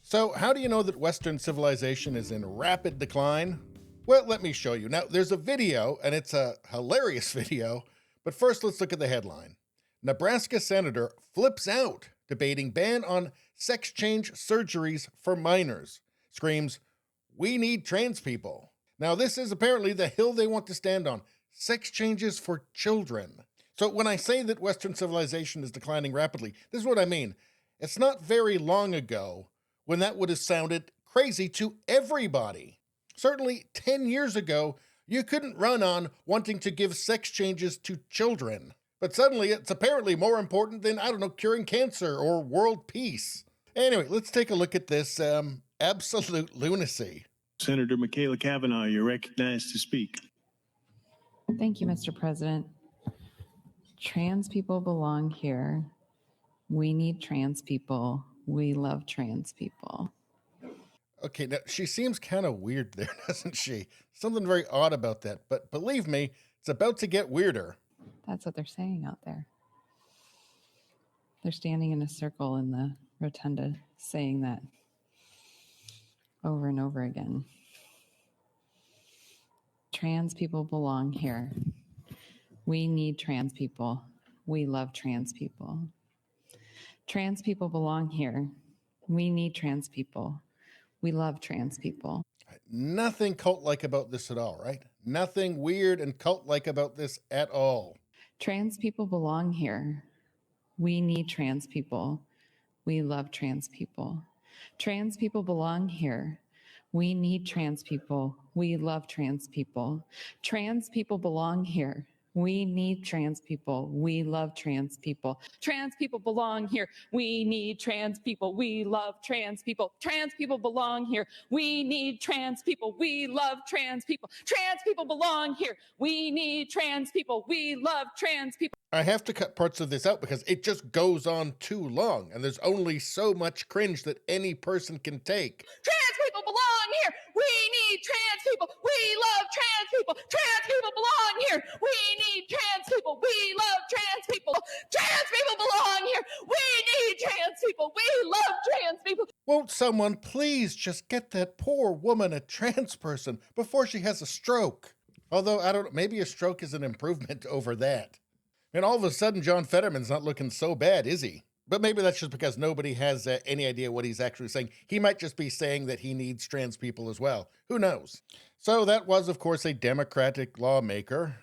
So, how do you know that Western civilization is in rapid decline? Well, let me show you. Now, there's a video, and it's a hilarious video, but first let's look at the headline. Nebraska senator flips out, debating ban on sex change surgeries for minors. Screams, "We need trans people." Now, this is apparently the hill they want to stand on. Sex changes for children. So when I say that Western civilization is declining rapidly, this is what I mean. It's not very long ago when that would have sounded crazy to everybody. Certainly 10 years ago, you couldn't run on wanting to give sex changes to children. But suddenly it's apparently more important than, curing cancer or world peace. Anyway, let's take a look at this absolute lunacy. Senator Michaela Cavanaugh, you're recognized to speak. Thank you, Mr. President. Trans people belong here. We need trans people. We love trans people. Okay, now she seems kind of weird there, doesn't she? Something very odd about that. But believe me, it's about to get weirder. That's what they're saying out there. They're standing in a circle in the rotunda saying that over and over again. Trans people belong here. We need trans people. We love trans people. Trans people belong here. We need trans people. We love trans people. Nothing cult-like about this at all, right? Nothing weird and cult-like about this at all. Trans people belong here. We need trans people. We love trans people. Trans people belong here. We need trans people. We love trans people. Trans people belong here. We need trans people. We love trans people. Trans people belong here. We need trans people. We love trans people. Trans people belong here. We need trans people. We love trans people. Trans people belong here. We need trans people. We love trans people. I have to cut parts of this out because it just goes on too long, and there's only so much cringe that any person can take. Trans people belong here. We need trans people. We love trans people. Trans people belong here. We need trans people. We love trans people. Trans people belong here. We need trans people. We love trans people. Won't someone please just get that poor woman a trans person before she has a stroke? Although, I don't know, maybe a stroke is an improvement over that. And all of a sudden, John Fetterman's not looking so bad, is he? But maybe that's just because nobody has any idea what he's actually saying. He might just be saying that he needs trans people as well. Who knows? So that was, of course, a Democratic lawmaker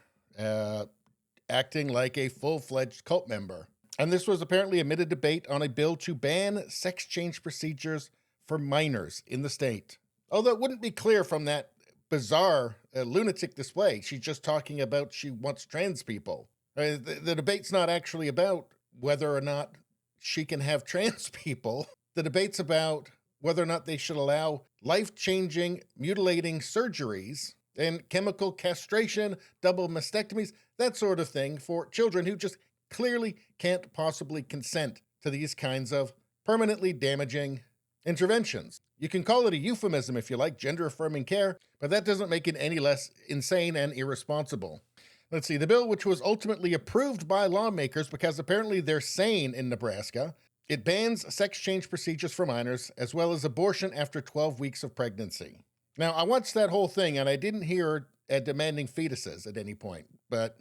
acting like a full-fledged cult member. And this was apparently amid a debate on a bill to ban sex change procedures for minors in the state. Although it wouldn't be clear from that bizarre lunatic display. She's just talking about she wants trans people. The debate's not actually about whether or not she can have trans people. The debate's about whether or not they should allow life-changing, mutilating surgeries and chemical castration, double mastectomies, that sort of thing for children who just clearly can't possibly consent to these kinds of permanently damaging interventions. You can call it a euphemism if you like, gender-affirming care, but that doesn't make it any less insane and irresponsible. Let's see, the bill, which was ultimately approved by lawmakers because apparently they're sane in Nebraska, it bans sex change procedures for minors as well as abortion after 12 weeks of pregnancy. Now, I watched that whole thing and I didn't hear her demanding fetuses at any point, but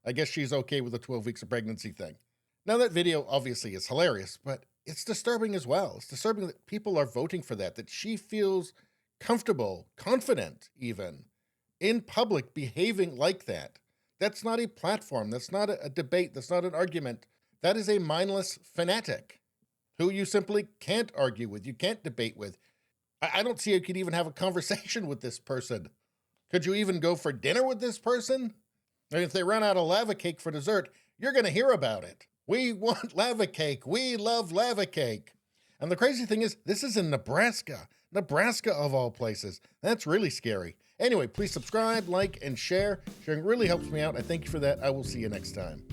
I guess she's okay with the 12 weeks of pregnancy thing. Now, that video obviously is hilarious, but it's disturbing as well. It's disturbing that people are voting for that she feels comfortable, confident even, in public behaving like that. That's not a platform. That's not a debate. That's not an argument. That is a mindless fanatic who you simply can't argue with. You can't debate with. I don't see how you could even have a conversation with this person. Could you even go for dinner with this person? I mean, if they run out of lava cake for dessert, you're going to hear about it. We want lava cake. We love lava cake. And the crazy thing is, this is in Nebraska. Nebraska of all places. That's really scary. Anyway, please subscribe, like, and share. Sharing really helps me out. I thank you for that. I will see you next time.